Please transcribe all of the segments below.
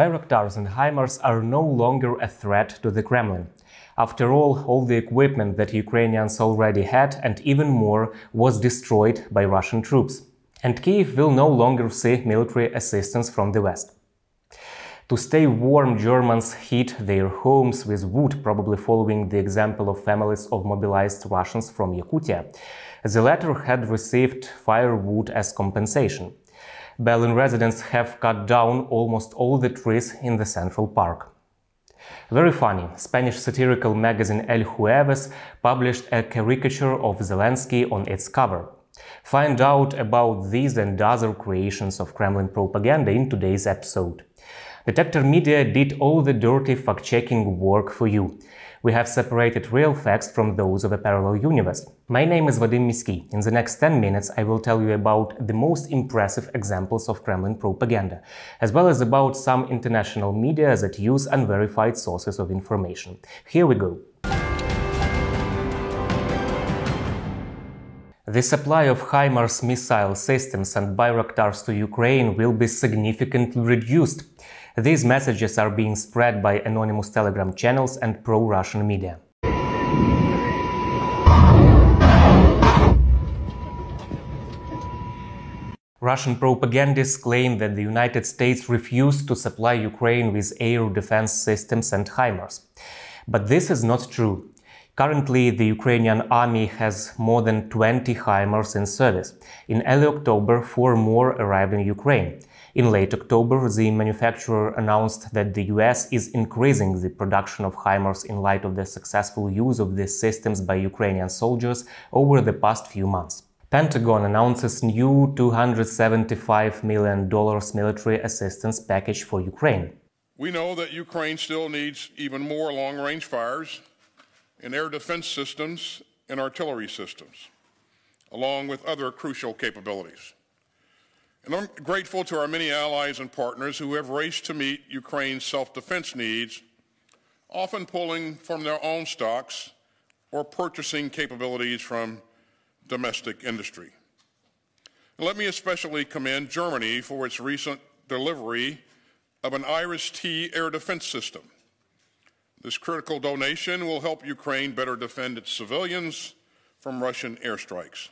Bayraktars and HIMARS are no longer a threat to the Kremlin. After all the equipment that Ukrainians already had and even more was destroyed by Russian troops. And Kyiv will no longer see military assistance from the West. To stay warm, Germans heat their homes with wood, probably following the example of families of mobilized Russians from Yakutia. The latter had received firewood as compensation. Berlin residents have cut down almost all the trees in the Central Park. Very funny, Spanish satirical magazine El Jueves published a caricature of Zelensky on its cover. Find out about these and other creations of Kremlin propaganda in today's episode. Detector Media did all the dirty fact-checking work for you. We have separated real facts from those of a parallel universe. My name is Vadym Miskyi. In the next 10 minutes I will tell you about the most impressive examples of Kremlin propaganda, as well as about some international media that use unverified sources of information. Here we go. The supply of HIMARS missile systems and Bayraktars to Ukraine will be significantly reduced. These messages are being spread by anonymous Telegram channels and pro-Russian media. Russian propagandists claim that the United States refused to supply Ukraine with air defense systems and HIMARS. But this is not true. Currently, the Ukrainian army has more than 20 HIMARS in service. In early October, 4 more arrived in Ukraine. In late October, the manufacturer announced that the US is increasing the production of HIMARS in light of the successful use of these systems by Ukrainian soldiers over the past few months. Pentagon announces new $275 million military assistance package for Ukraine. We know that Ukraine still needs even more long-range fires and air defense systems and artillery systems, along with other crucial capabilities. And I'm grateful to our many allies and partners who have raced to meet Ukraine's self-defense needs, often pulling from their own stocks or purchasing capabilities from domestic industry. And let me especially commend Germany for its recent delivery of an IRIS-T air defense system. This critical donation will help Ukraine better defend its civilians from Russian airstrikes.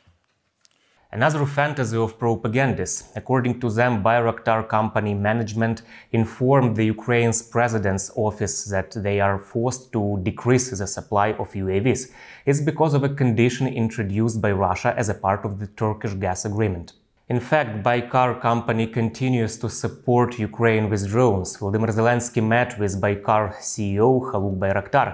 Another fantasy of propagandists. According to them, Bayraktar company management informed the Ukraine's president's office that they are forced to decrease the supply of UAVs. It's because of a condition introduced by Russia as a part of the Turkish gas agreement. In fact, Baykar company continues to support Ukraine with drones. Volodymyr Zelensky met with Baykar CEO Khaluk Bayraktar.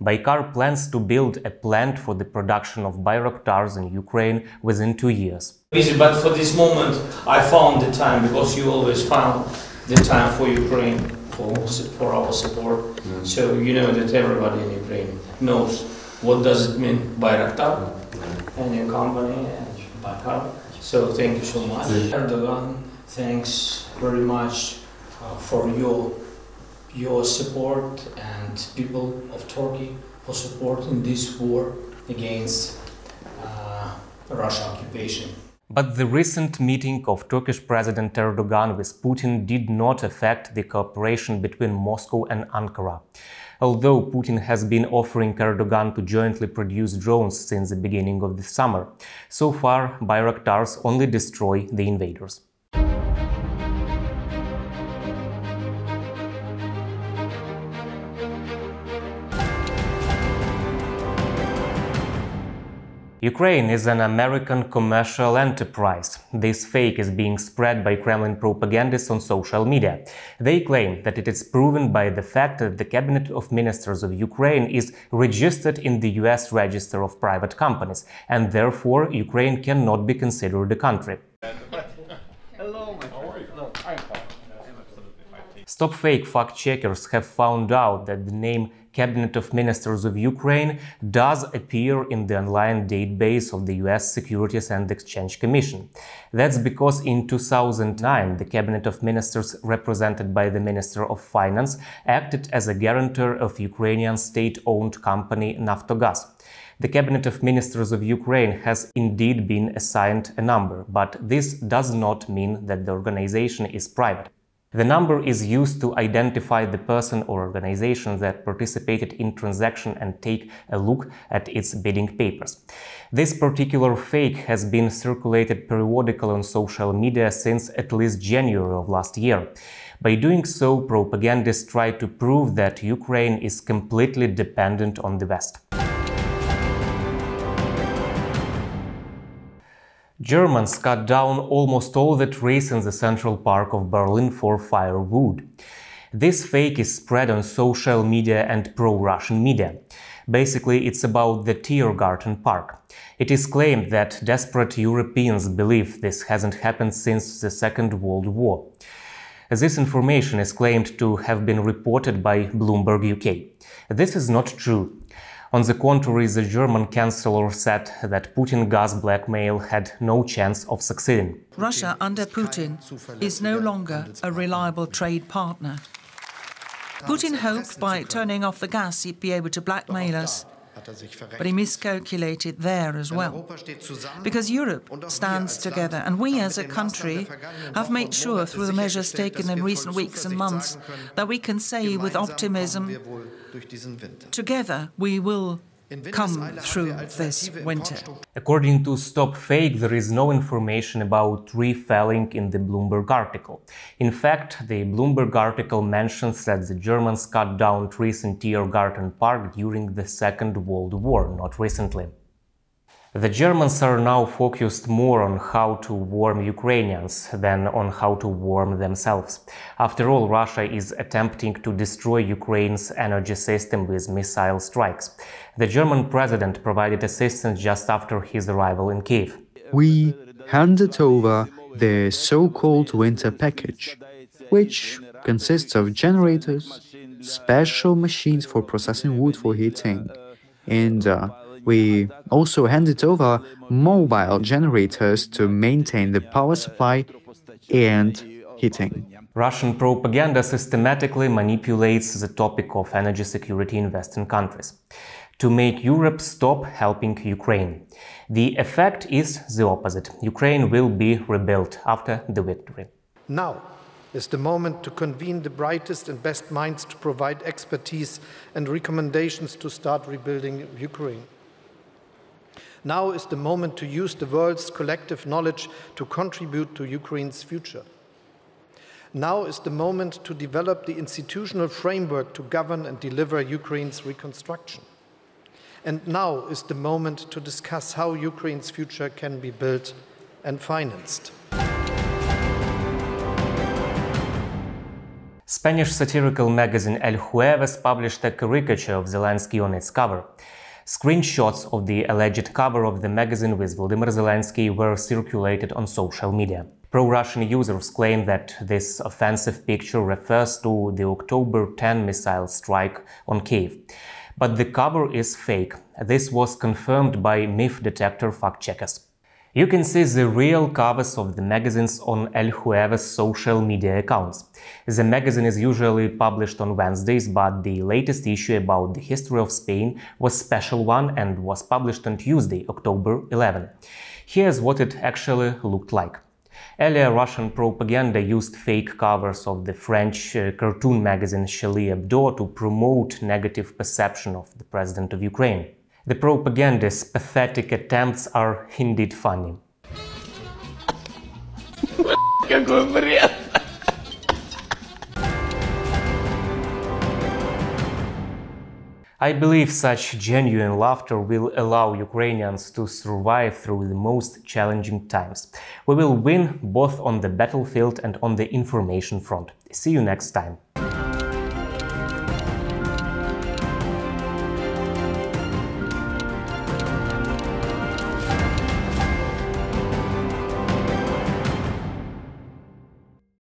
Baykar plans to build a plant for the production of Bayraktars in Ukraine within 2 years. Busy, but for this moment I found the time, because you always found the time for Ukraine, for our support. So you know that everybody in Ukraine knows what does it mean Bayraktar and your company and Baykar. So thank you so much. Erdogan, thanks very much for your support, and people of Turkey for supporting this war against Russian occupation. But the recent meeting of Turkish President Erdogan with Putin did not affect the cooperation between Moscow and Ankara. Although Putin has been offering Erdogan to jointly produce drones since the beginning of the summer, so far Bayraktars only destroy the invaders. Ukraine is an American commercial enterprise. This fake is being spread by Kremlin propagandists on social media. They claim that it is proven by the fact that the Cabinet of Ministers of Ukraine is registered in the US Register of Private Companies, and therefore Ukraine cannot be considered a country. Hello, my friend. Hello. I'm fine. Stop fake fact-checkers have found out that the name Cabinet of Ministers of Ukraine does appear in the online database of the US Securities and Exchange Commission. That's because in 2009 the Cabinet of Ministers, represented by the Minister of Finance, acted as a guarantor of Ukrainian state-owned company Naftogaz. The Cabinet of Ministers of Ukraine has indeed been assigned a number, but this does not mean that the organization is private. The number is used to identify the person or organization that participated in transaction and take a look at its bidding papers. This particular fake has been circulated periodically on social media since at least January of last year. By doing so, propagandists try to prove that Ukraine is completely dependent on the West. Germans cut down almost all the trees in the Central Park of Berlin for firewood. This fake is spread on social media and pro-Russian media. Basically, it's about the Tiergarten Park. It is claimed that desperate Europeans believe this hasn't happened since the Second World War. This information is claimed to have been reported by Bloomberg UK. This is not true. On the contrary, the German chancellor said that Putin gas blackmail had no chance of succeeding. Russia under Putin is no longer a reliable trade partner. Putin hoped by turning off the gas he'd be able to blackmail us, but he miscalculated there as well. Because Europe stands together, and we as a country have made sure through the measures taken in recent weeks and months that we can say with optimism, together we will come through this winter. According to Stop Fake, there is no information about tree felling in the Bloomberg article. In fact, the Bloomberg article mentions that the Germans cut down trees in Tiergarten Park during the Second World War, not recently. The Germans are now focused more on how to warm Ukrainians than on how to warm themselves. After all, Russia is attempting to destroy Ukraine's energy system with missile strikes. The German president provided assistance just after his arrival in Kyiv. We handed over the so-called winter package, which consists of generators, special machines for processing wood for heating, and we also handed over mobile generators to maintain the power supply and heating. Russian propaganda systematically manipulates the topic of energy security in Western countries to make Europe stop helping Ukraine. The effect is the opposite. Ukraine will be rebuilt after the victory. Now is the moment to convene the brightest and best minds to provide expertise and recommendations to start rebuilding Ukraine. Now is the moment to use the world's collective knowledge to contribute to Ukraine's future. Now is the moment to develop the institutional framework to govern and deliver Ukraine's reconstruction. And now is the moment to discuss how Ukraine's future can be built and financed. Spanish satirical magazine El Jueves published a caricature of Zelensky on its cover. Screenshots of the alleged cover of the magazine with Volodymyr Zelensky were circulated on social media. Pro-Russian users claim that this offensive picture refers to the October 10 missile strike on Kyiv. But the cover is fake. This was confirmed by myth detector fact-checkers. You can see the real covers of the magazines on El Jueves social media accounts. The magazine is usually published on Wednesdays, but the latest issue about the history of Spain was a special one and was published on Tuesday, October 11. Here's what it actually looked like. Earlier, Russian propaganda used fake covers of the French cartoon magazine Charlie Hebdo to promote negative perception of the president of Ukraine. The propagandist's pathetic attempts are indeed funny. I believe such genuine laughter will allow Ukrainians to survive through the most challenging times. We will win both on the battlefield and on the information front. See you next time.